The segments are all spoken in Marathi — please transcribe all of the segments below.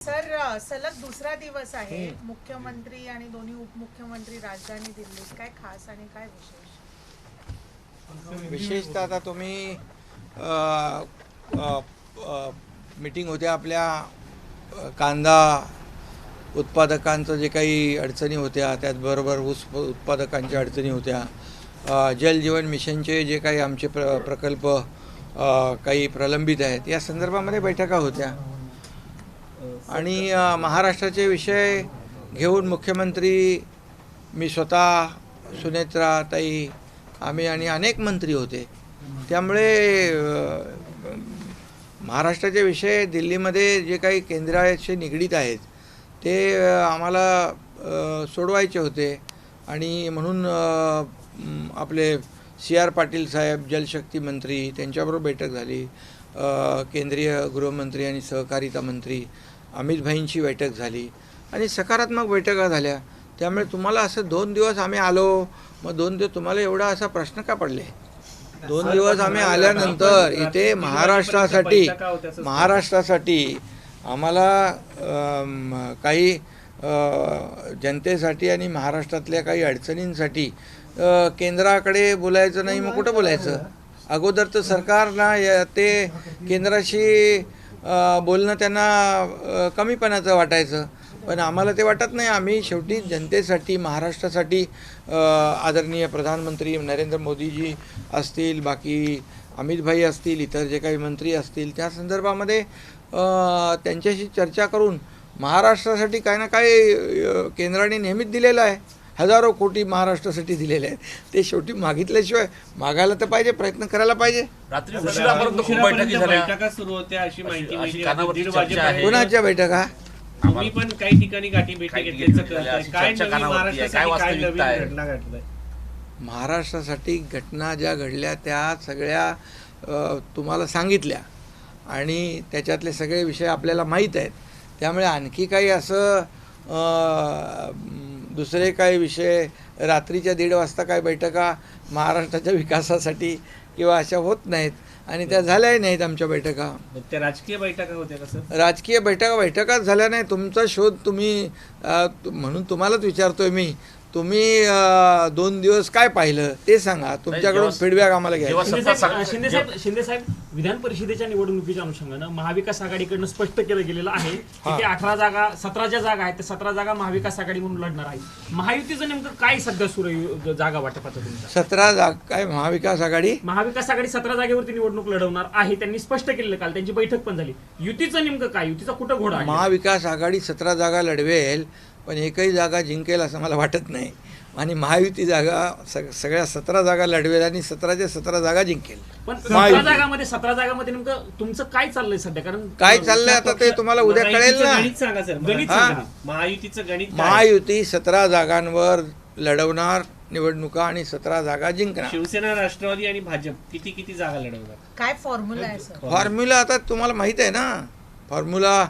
सर सलग दुसरा दिवस आहे मुख्यमंत्री आणि दोन्ही उपमुख्यमंत्री राजधानी दिल्लीत काय खास आणि काय विशेषतः आता तुम्ही मीटिंग होत्या आपल्या कांदा उत्पादकांचं जे काही अडचणी होत्या त्याचबरोबर ऊस उत्पादकांच्या अडचणी होत्या जल जीवन मिशनचे जे काही आमचे प्रकल्प काही प्रलंबित आहेत या संदर्भामध्ये बैठका होत्या आणि महाराष्ट्राचे विषय घेऊन मुख्यमंत्री मी स्वतः सुनेत्राताई आम्ही आणि अनेक मंत्री होते त्यामुळे महाराष्ट्राचे विषय दिल्लीमध्ये जे काही केंद्राशी निगडीत आहेत ते आम्हाला सोडवायचे होते आणि म्हणून आपले CR पाटील साहेब जलशक्ती मंत्री त्यांच्याबरोबर बैठक झाली केंद्रीय गृहमंत्री आणि सहकारिता मंत्री अमित भाईंची बैठक झाली आणि सकारात्मक बैठका झाल्या त्यामुळे तुम्हाला असं 2 दिवस आम्ही आलो मग 2 दिवस तुम्हाला एवढा असा प्रश्न का पडले 2 दिवस आम्ही आल्यानंतर इथे महाराष्ट्रासाठी आम्हाला काही जनतेसाठी आणि महाराष्ट्रातल्या काही अडचणींसाठी केंद्राकडे बोलायचं नाही मग कुठं बोलायचं अगोदर तर सरकारना ते केंद्राशी बोलणं त्यांना कमीपणाचं वाटायचं पण आम्हाला ते वाटत नाही आम्ही शेवटी जनतेसाठी महाराष्ट्रासाठी आदरणीय प्रधानमंत्री नरेंद्र मोदीजी असतील बाकी अमित भाई असतील इतर जे काही मंत्री असतील त्या संदर्भामध्ये त्यांच्याशी चर्चा करून महाराष्ट्रासाठी काही ना काही केंद्राने नेहमीच दिलेलं आहे हजारो कोटी महाराष्ट्रासाठी दिलेले आहेत ते शेवटी मागितल्याशिवाय मागायला तर पाहिजे प्रयत्न करायला पाहिजे रात्री उशिरापर्यंत खूप बैठका सुरू होत्या अशी माहिती मिळते कोणाच्या बैठका आम्ही पण काही ठिकाणी गाठी भेटी घेतल्याचं महाराष्ट्रासाठी घटना ज्या घडल्या त्या सगळ्या तुम्हाला सांगितल्या आणि त्याच्यातले सगळे विषय आपल्याला माहीत आहेत त्यामुळे आणखी काही असं दुसरे काही विषय रात्रीच्या 1:30 वाजता काय बैठका महाराष्ट्राच्या विकासासाठी किंवा अशा होत नाहीत आणि त्या झाल्याही नाहीत आमच्या बैठका त्या राजकीय बैठका होत्या कसं राजकीय बैठकाच झाल्या नाही तुमचा शोध तुम्ही म्हणून तुम्हालाच विचारतोय मी तुम्ही 2 दिवस काय पाहिलं ते सांगा तुमच्याकडून फीडबॅक आम्हाला घ्या शिंदे साहेब विधान परिषदेच्या निवडणुकीच्या अनुषंगानं महाविकास आघाडीकडनं स्पष्ट केलं गेलेलं आहे की ते 17 ज्या जागा आहेत त्या 17 जागा महाविकास आघाडी म्हणून लढणार आहे महायुतीचं नेमकं काय सध्या सुरू जागा वाटपाचं तुमचं 17 जागा काय महाविकास आघाडी 17 जागेवरती निवडणूक लढवणार आहे त्यांनी स्पष्ट केलेलं काल त्यांची बैठक पण झाली युतीचं नेमकं काय युतीचा कुठं घोडा आहे महाविकास आघाडी 17 जागा लढवेल पण एकही जागा जिंकेल असं मला वाटत नाही आणि महायुती जागा सगळ्या 17 जागा लढवेल आणि 17च्या 17 जागा जिंकेल पण 17 जागामध्ये नेमकं तुमचं काय चाललंय सध्या कारण काय चाललंय आता ते तुम्हाला उद्या कळेल ना गणित सांगा सर महायुतीचं गणित महायुती 17 जागांवर लढवणार निवडणुका आणि 17 जागा जिंकणार शिवसेना राष्ट्रवादी आणि भाजप किती जागा लढवणार काय फॉर्म्युला आहे सर फॉर्म्युला आता तुम्हाला माहित आहे ना फॉर्म्युला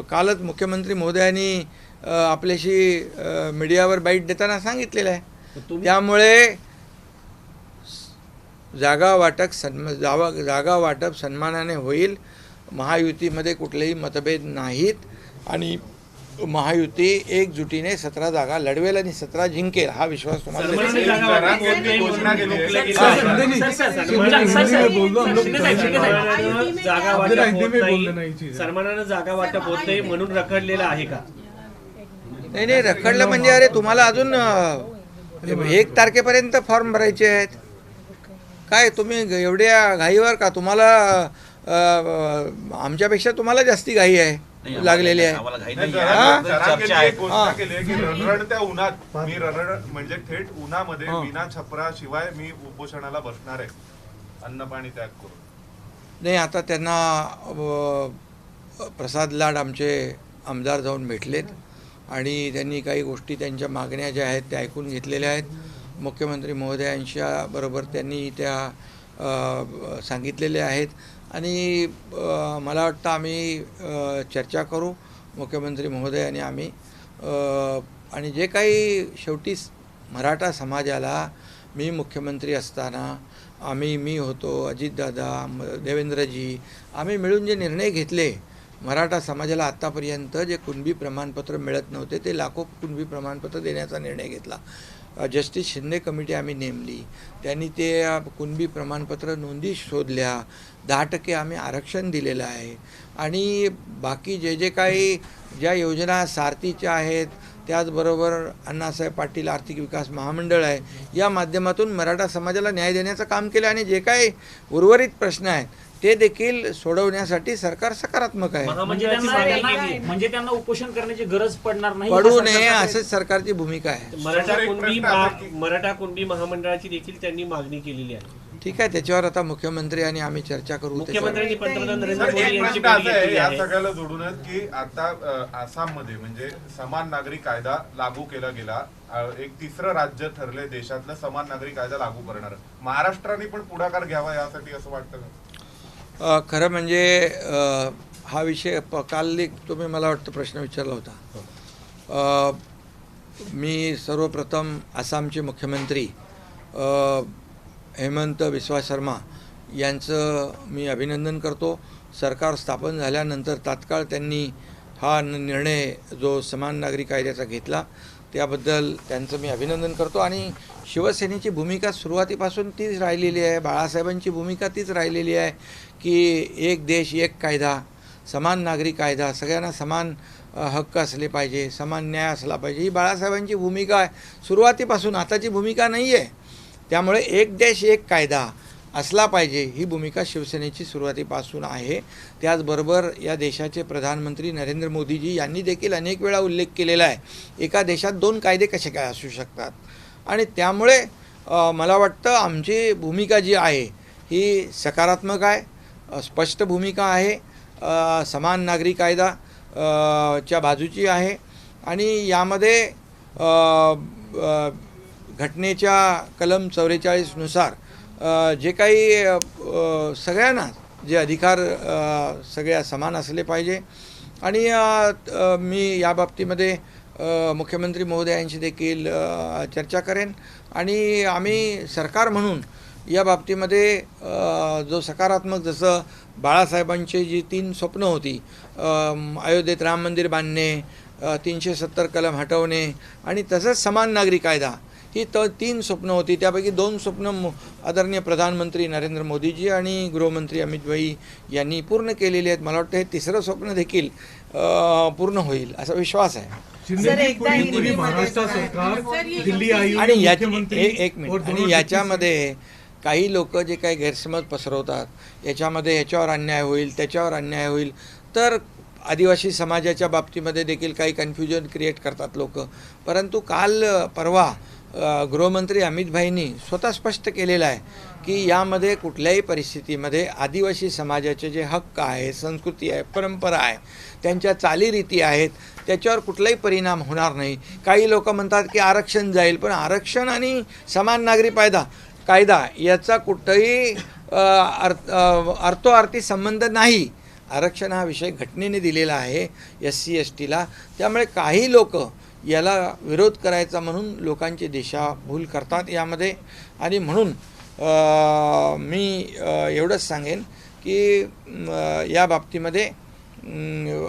कालच मुख्यमंत्री महोदयांनी आपल्याशी मीडियावर बाईट देताना सांगितलेलं आहे त्यामुळे जागा वाटप सन्मानाने होईल महायुतीमध्ये कुठलेही मतभेद नाहीत आणि महायुती एकजुटीने 17 जागा लढवेल आणि 17 जिंकेल हा विश्वास तुम्हाला सन्मानानं जागा वाटप होत नाही म्हणून रखडलेलं आहे का नाही रखडलं म्हणजे अरे तुम्हाला अजून 1 तारखेपर्यंत फॉर्म भरायचे आहेत काय तुम्ही एवढ्या घाईवर का तुम्हाला आमच्यापेक्षा तुम्हाला जास्ती घाई आहे लागलेली आहे म्हणजे थेट उन्हामध्ये विना छपरा शिवाय मी उपोषणाला बसणार आहे अन्न पाणी त्याग करून नाही आता त्यांना प्रसाद लाड आमचे आमदार जाऊन भेटलेत आणि त्यांनी काही गोष्टी त्यांच्या मागण्या ज्या आहेत त्या ऐकून घेतलेल्या आहेत मुख्यमंत्री महोदयांच्या बरोबर त्यांनी त्या सांगितलेल्या आहेत आणि मला वाटतं आम्ही चर्चा करू मुख्यमंत्री महोदय आणि आम्ही आणि जे काही शेवटी मराठा समाजाला मी मुख्यमंत्री असताना मी होतो अजितदादा देवेंद्रजी आम्ही मिळून जे निर्णय घेतले मराठा समाजाला आत्तापर्यंत जे कुणबी प्रमाणपत्र मिळत नव्हते ते लाखो कुणबी प्रमाणपत्र देण्याचा निर्णय घेतला. जस्टिस शिंदे कमिटी आम्ही नेमली, त्यांनी ते कुणबी प्रमाणपत्र नोंदी शोधल्या, 10% आम्ही आरक्षण दिलेलं आहे. आणि बाकी जे काही ज्या योजना सारथीच्या आहेत, त्याचबरोबर अण्णासाहेब पाटील आर्थिक विकास महामंडळ आहे, या माध्यमातून मराठा समाजाला न्याय देण्याचं काम केलं. आणि जे काही उर्वरित प्रश्न आहेत ते देखील सोडवण्यासाठी सरकार सकारात्मक आहे. म्हणजे त्यांना उपोषण करण्याची गरज पडणार नाही, पडू नये असंच सरकारची भूमिका आहे. मराठा कुणबी महामंडळाची देखील त्यांनी मागणी केलेली आहे. ठीक आहे, त्याच्यावर आता मुख्यमंत्री आणि आम्ही चर्चा करू. मुख्यमंत्र्यांनी पंतप्रधान नरेंद्र सर, मोदी एक यांची प्रश्न भेट असा आहे घेतली या आहे. सगळ्याला जोडूनच की आता आसाममध्ये म्हणजे समान नागरी कायदा लागू केला गेला. एक तिसरं राज्य ठरले देशातलं समान नागरी कायदा लागू करणार. महाराष्ट्राने पण पुढाकार घ्यावा यासाठी असं वाटतं का? खरं म्हणजे हा विषय काल तुम्ही मला वाटतं प्रश्न विचारला होता. मी सर्वप्रथम आसामचे मुख्यमंत्री हेमंत बिस्वा शर्मा यांचं मी अभिनंदन करतो. सरकार स्थापन झाल्यानंतर तात्काळ त्यांनी हा निर्णय जो समान नागरी कायद्याचा घेतला त्याबद्दल त्यांचं मी अभिनंदन करतो. आणि शिवसेनेची भूमिका सुरुवातीपासून तीच राहिलेली आहे, बाळासाहेबांची भूमिका तीच राहिलेली आहे की एक देश एक कायदा, समान नागरी कायदा, सगळ्यांना समान हक्क असले पाहिजे, समान न्याय असला पाहिजे, ही बाळासाहेबांची भूमिका आहे सुरुवातीपासून. आताची भूमिका नाही आहे. त्यामुळे एक देश एक कायदा असला पाहिजे ही भूमिका शिवसेनेची सुरुवातीपासून आहे. त्याचबरोबर या देशाचे प्रधानमंत्री नरेंद्र मोदीजी यांनी देखील अनेक वेळा उल्लेख केलेला आहे एका देशात 2 कायदे कसे काय असू शकतात. आणि त्यामुळे मला वाटतं आमची भूमिका जी आहे ही सकारात्मक आहे, स्पष्ट भूमिका आहे, समान नागरी कायदा च्या बाजूची आहे. आणि यामध्ये घटनेच्या कलम 44 नुसार जे काही सगळ्यांना जे अधिकार सगळ्या समान असले पाहिजे. आणि मी या बाबतीमध्ये मुख्यमंत्री महोदयांशी देखील चर्चा करेन. आणि आम्ही सरकार म्हणून या बाबतीमध्ये जो सकारात्मक, जसं बाळासाहेबांची जी 3 स्वप्न होती, अयोध्येत राम मंदिर बांधणे, 370 कलम हटवणे आणि तसंच समान नागरी कायदा, ही 3 स्वप्न होती. त्यापैकी 2 स्वप्न आदरणीय प्रधानमंत्री नरेंद्र मोदीजी आणि गृहमंत्री अमित भाई यांनी पूर्ण केलेली आहेत. मला वाटतं हे 3रं स्वप्न देखील पूर्ण होईल असा विश्वास आहे. आणि एक मिनिट, आणि याच्यामध्ये काही लोक जे काही गैरसमज पसरवतात, याच्यावर अन्याय होईल, त्याच्यावर अन्याय होईल, तर आदिवासी समाजाच्या बाबतीमध्ये देखील काही कन्फ्युजन क्रिएट करतात लोक. परंतु काल परवा गृहमंत्री अमित भाईंनी स्वतः स्पष्ट केलेलं आहे की यामध्ये कुठल्याही परिस्थितीमध्ये आदिवासी समाजाचे जे हक्क आहे, संस्कृती आहे, परंपरा आहे, त्यांच्या चालीरीती आहेत, त्याच्यावर कुठलाही परिणाम होणार नाही. काही लोक म्हणतात की आरक्षण जाईल, पण आरक्षण आणि समान नागरी कायदा याचा कुठंही अर्थोअर्थी संबंध नाही. आरक्षण हा विषय घटनेने दिलेला आहे SC STला. त्यामुळे काही लोक याला विरोध करायचा म्हणून लोकांची दिशाभूल करतात यामध्ये. आणि म्हणून मी एवढंच सांगेन की या बाबतीमध्ये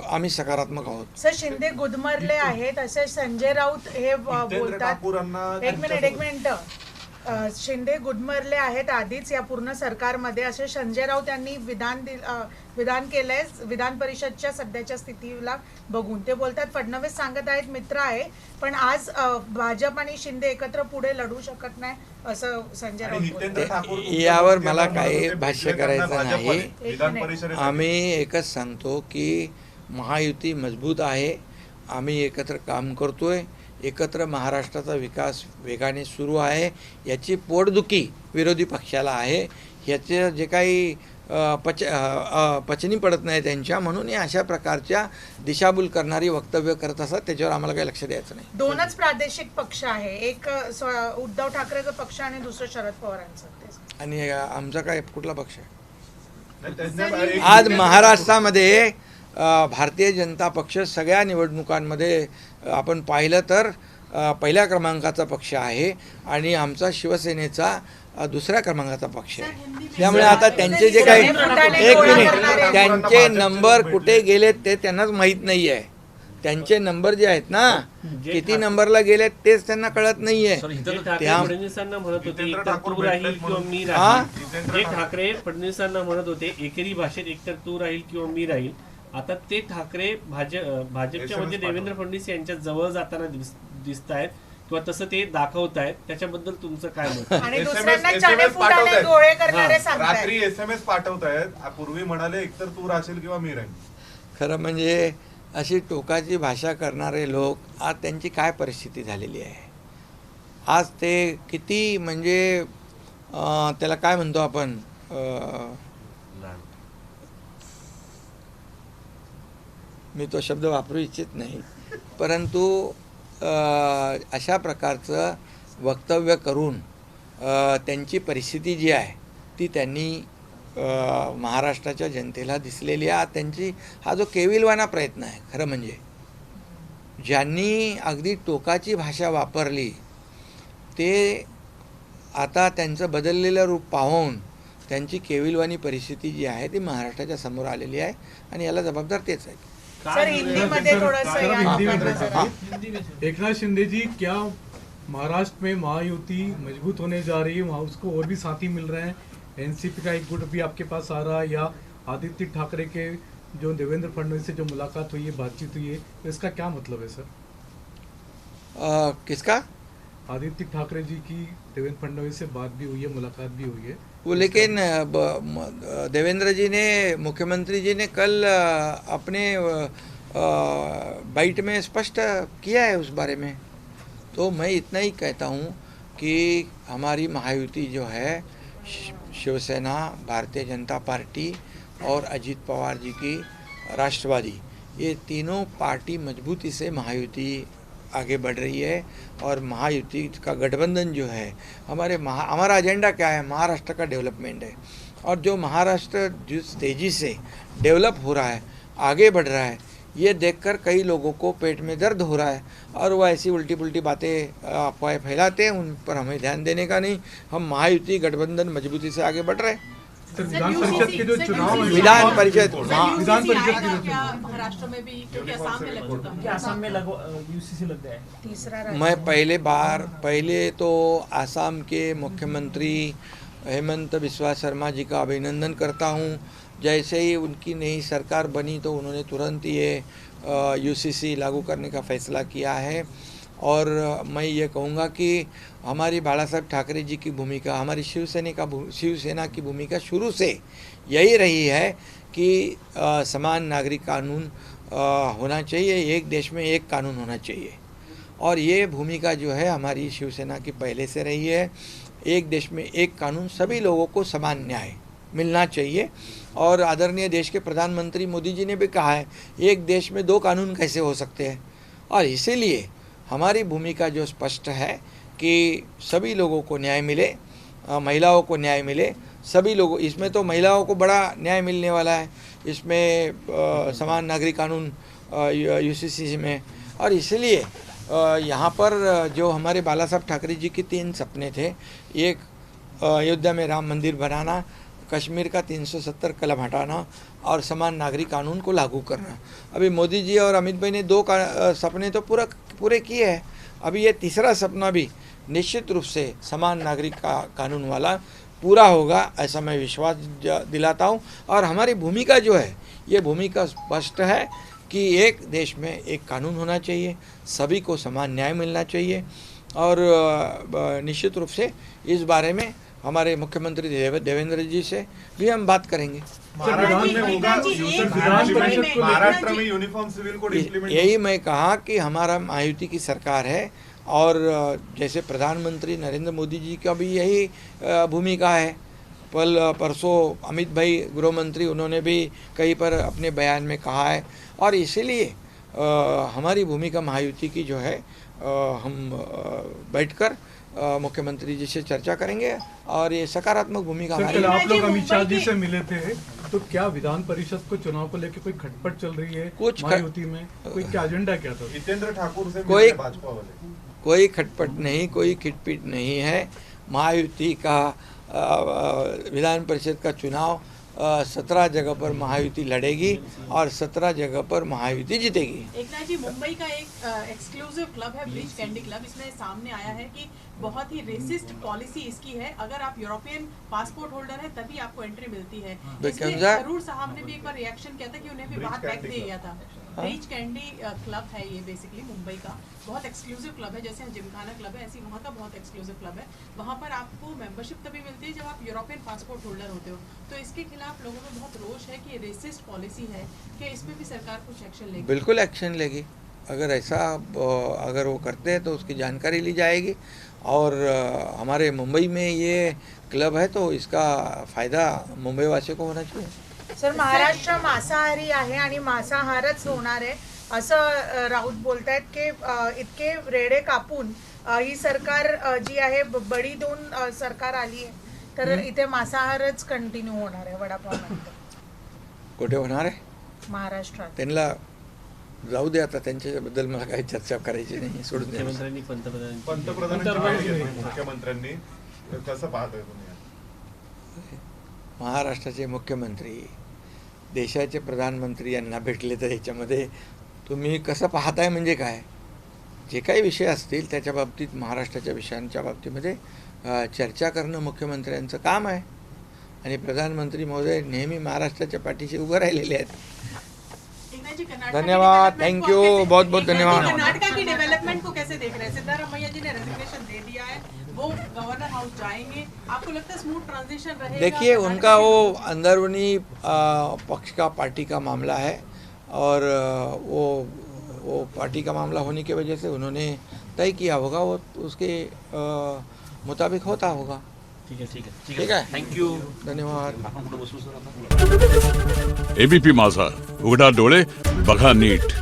आम्ही सकारात्मक आहोत. सर, शिंदे गुदमरले आहेत असे संजय राऊत हे बोलतात. एक मिनिट, शिंदे गुदमरले आहेत आधीच या पूर्ण सरकारमध्ये असे संजय राऊत यांनी विधान केलंय विधान परिषदच्या सध्याच्या स्थितीला बघून. ते बोलतात फडणवीस सांगत आहेत मित्र आहे, पण आज भाजप आणि शिंदे एकत्र पुढे लढू शकत नाही असं संजय राऊत बोलतात. यावर मला काही भाष्य करायचं नाही. आम्ही एकच सांगतो की महायुती मजबूत आहे, आम्ही एकत्र काम करतोय, एकत्र महाराष्ट्राचा विकास वेगाने सुरू आहे. याची पोटदुखी विरोधी पक्षाला आहे, ह्याचे जे काही पचनी पडत नाही त्यांच्या, म्हणून हे अशा प्रकारच्या दिशाभूल करणारी वक्तव्य करत असतात. त्याच्यावर आम्हाला काही लक्ष द्यायचं नाही. 2च प्रादेशिक पक्ष आहे, एक उद्धव ठाकरेचा पक्ष आणि दुसरं शरद पवारांचं. आणि आमचा काय कुठला पक्ष आहे? आज महाराष्ट्रामध्ये भारतीय जनता पक्ष सगळ्या निवडणुकांमध्ये आपण पाहिलं तर पहिल्या क्रमांकाचा पक्ष आहे. आणि आमचा शिवसेनेचा दुसऱ्या क्रमांकाचा पक्ष आहे. त्यामुळे आता त्यांचे जे काही एक मिनिट त्यांचे नंबर कुठे गेलेत ते त्यांनाच माहीत नाही आहे. त्यांचे नंबर जे आहेत ना किती नंबरला गेलेत तेच त्यांना कळत नाहीये. जे ठाकरे फडणवीसांना म्हणत होते एकतर तू राहील किंवा मी राहील, जे ठाकरे फडणवीसांना म्हणत होते एकेरी भाषेत एकतर तू राहील किंवा मी राहील, आता ते ठाकरे भाजपच्या मध्ये देवेंद्र फडणवीस यांच्या जवळ जाताना दिसत आहेत किंवा तसं ते दाखवत आहेत. त्याच्याबद्दल तुमचं काय मत? आणि दुसऱ्यांना चणे-फुटाणे गोळे करणारे सांगतायत. रात्री SMS पाठवतायत, पूर्वी म्हणाले एकतर तू राहशील किंवा मी राहील. खरं म्हणजे अशी टोकाची भाषा करणारे लोक आज त्यांची काय परिस्थिती झालेली आहे. आज ते किती म्हणजे त्याला काय म्हणतो आपण, मी तो शब्द वापरू इच्छित नाही, परंतु अशा प्रकारचं वक्तव्य करून त्यांची परिस्थिती जी आहे ती त्यांनी महाराष्ट्राच्या जनतेला दिसलेली आहे. त्यांची हा जो केविलवाना प्रयत्न आहे, खरं म्हणजे ज्यांनी अगदी टोकाची भाषा वापरली ते आता त्यांचं बदललेलं रूप पाहून त्यांची केविलवाणी परिस्थिती जी आहे ती महाराष्ट्राच्या समोर आलेली आहे आणि याला जबाबदार तेच आहेत. सर हिंदीमध्ये थोडंसं एकनाथ शिंदे जी, क्या महाराष्ट्र में महायुति मजबूत होने जा रही है, वहाँ उसको और भी साथी मिल रहे हैं, एनसीपी का एक गुट भी आपके पास आ रहा है, या आदित्य ठाकरे के जो देवेंद्र फडणवीस से जो मुलाकात हुई है, बातचीत हुई है, तो इसका क्या मतलब है सर? किसका? आदित्य ठाकरे जी की देवेंद्र फडणवीस से बात भी हुई है, मुलाकात भी हुई है वो, लेकिन देवेंद्र जी ने, मुख्यमंत्री जी ने कल अपने बाइट में स्पष्ट किया है उस बारे में. तो मैं इतना ही कहता हूँ कि हमारी महायुति जो है शिवसेना, भारतीय जनता पार्टी और अजीत पवार जी की राष्ट्रवादी, ये तीनों पार्टी मजबूती से महायुति आगे बढ़ रही है. और महायुति का गठबंधन जो है, हमारा एजेंडा क्या है, महाराष्ट्र का डेवलपमेंट है. और जो महाराष्ट्र जिस तेज़ी से डेवलप हो रहा है, आगे बढ़ रहा है, ये देखकर कई लोगों को पेट में दर्द हो रहा है और वह ऐसी उल्टी पुल्टी बातें अफवाहें फैलाते हैं. उन पर हमें ध्यान देने का नहीं. हम महायुति गठबंधन मजबूती से आगे बढ़ रहे हैं. विधान परिषद के जो चुनाव है, विधान परिषद महाराष्ट्र में भी, क्योंकि असम में लग चुका है, असम में यूसीसी लग गया है. तीसरा मैं पहले तो आसाम के मुख्यमंत्री हेमंत बिस्वा शर्मा जी का अभिनंदन करता हूँ. जैसे ही उनकी नई सरकार बनी तो उन्होंने तुरंत ये यूसीसी लागू करने का फैसला किया है. और मैं ये कहूँगा कि हमारी बाला साहब ठाकरे जी की भूमिका, हमारी शिवसेना की भूमिका शुरू से यही रही है कि समान नागरिक कानून होना चाहिए, एक देश में एक कानून होना चाहिए. और ये भूमिका जो है हमारी शिवसेना की पहले से रही है. एक देश में एक कानून, सभी लोगों को समान न्याय मिलना चाहिए. और आदरणीय देश के प्रधानमंत्री मोदी जी ने भी कहा है एक देश में दो कानून कैसे हो सकते हैं. और इसीलिए हमारी भूमिका जो स्पष्ट है कि सभी लोगों को न्याय मिले, महिलाओं को न्याय मिले, सभी लोगों, इसमें तो महिलाओं को बड़ा न्याय मिलने वाला है इसमें, समान नागरिक कानून यूसीसी में. और इसलिए यहाँ पर जो हमारे बाला साहब ठाकरे जी के 3 सपने थे, एक अयोध्या में राम मंदिर बनाना, कश्मीर का 370 कलम हटाना और समान नागरिक कानून को लागू करना. अभी मोदी जी और अमित भाई ने 2 सपने तो पूरे किए हैं. अभी ये तीसरा सपना भी निश्चित रूप से समान नागरिक कानून वाला पूरा होगा, ऐसा मैं विश्वास दिलाता हूँ. और हमारी भूमिका जो है, ये भूमिका स्पष्ट है कि एक देश में एक कानून होना चाहिए, सभी को समान न्याय मिलना चाहिए. और निश्चित रूप से इस बारे में हमारे मुख्यमंत्री देवेंद्र जी से भी हम बात करेंगे. महाराष्ट्र में यूनिफॉर्म सिविल कोड इम्प्लीमेंट, यही मैं कहा कि हमारा महायुति की सरकार है. और जैसे प्रधानमंत्री नरेंद्र मोदी जी का भी यही भूमिका है. परसों अमित भाई गृह मंत्री, उन्होंने भी कहीं पर अपने बयान में कहा है. और इसीलिए हमारी भूमिका महायुति की जो है, हम बैठकर मुख्यमंत्री जी से चर्चा करेंगे और ये सकारात्मक भूमिका हमारी. कल आप लोग अमित शाह जी से मिले थे, तो क्या विधान परिषद को चुनाव को लेकर कोई खटपट चल रही है कुछ महायुति में? कोई क्या एजेंडा क्या था? जितेंद्र ठाकुर से कोई भाजपा वाले, कोई खटपट नहीं, कोई खिटपिट नहीं है. महायुति का विधान परिषद का चुनाव 17 जगह पर महायुति लड़ेगी और 17 जगह पर महायुति जीतेगी। एकनाथ जी, मुंबई का एक एक्सक्लूसिव क्लब है ब्रीच कैंडी क्लब। इसमें सामने आया है कि बहुत ही रेसिस्ट पॉलिसी इसकी है, अगर आप यूरोपियन पासपोर्ट होल्डर है तभी आपको एंट्री मिलती है। इसमें जरूर साहब ने भी एक बार रिएक्शन किया था कि उन्हें भी बाहर बैक दिया गया था। ब्रीच कैंडी क्लब है ये बेसिकली मुंबई का बहुत एक्सक्लूसिव क्लब है, जैसे जिमखाना क्लब है ऐसी वहाँ का बहुत एक्सक्लूसिव क्लब है। वहाँ पर आपको मेंबरशिप तभी मिलती है जब आप यूरोपियन पासपोर्ट होल्डर होते हो। तो इसके खिलाफ लोगों में बहुत रोष है कि ये रेसिस्ट पॉलिसी है, कि इस पे भी सरकार कुछ एक्शन लेगी। बिल्कुल एक्शन लेगी, अगर ऐसा अगर वो करते हैं तो उसकी जानकारी ली जाएगी। और हमारे मुंबई में ये क्लब है तो इसका फ़ायदा मुंबई वासियों को होना चाहिए। सर, महाराष्ट्र मांसाहारी आहे आणि मांसाहारच होणार आहे असं राऊत बोलतायत की इतके रेडे कापून ही सरकार जी आहे बडी देऊन सरकार आली आहे, तर इथे मांसाहारच कंटिन्यू होणार आहे वडापाव नंतर। कुठे होणार आहे? महाराष्ट्रात। त्यांना जाऊ दे, आता त्यांच्याबद्दल मला काही चर्चा करायची नाही, सोडून द्या। पंतप्रधानांनी मुख्यमंत्र्यांनी कसं पाहताय तुम्ही? महाराष्ट्राचे मुख्यमंत्री देशाचे प्रधानमंत्री यांना भेटले तर याच्यामध्ये तुम्ही कसं पाहताय म्हणजे काय? जे काही विषय असतील त्याच्या बाबतीत महाराष्ट्राच्या विषयांच्या बाबतीमध्ये चर्चा करणं मुख्यमंत्र्यांचं काम आहे आणि प्रधानमंत्री महोदय नेहमी महाराष्ट्राच्या पाठीशी उभं राहिलेले आहेत। धन्यवाद, थैंक यू, बहुत बहुत धन्यवाद। कर्नाटका की डेवलपमेंट को कैसे देख रहे हैं? सिद्धारमैया जी ने रेजिग्नेशन दे दिया है, वो गवर्नर हाउस जाएंगे, आपको लगता है स्मूथ ट्रांजिशन रहेगा? देखिए, उनका वो अंदरूनी पक्ष का पार्टी का मामला है और वो पार्टी का मामला होने की वजह से उन्होंने तय किया होगा, वो उसके मुताबिक होता होगा। ठीक है, थँक यू, धन्यवाद। एबीपी माझा, उघडा डोळे बघा नीट।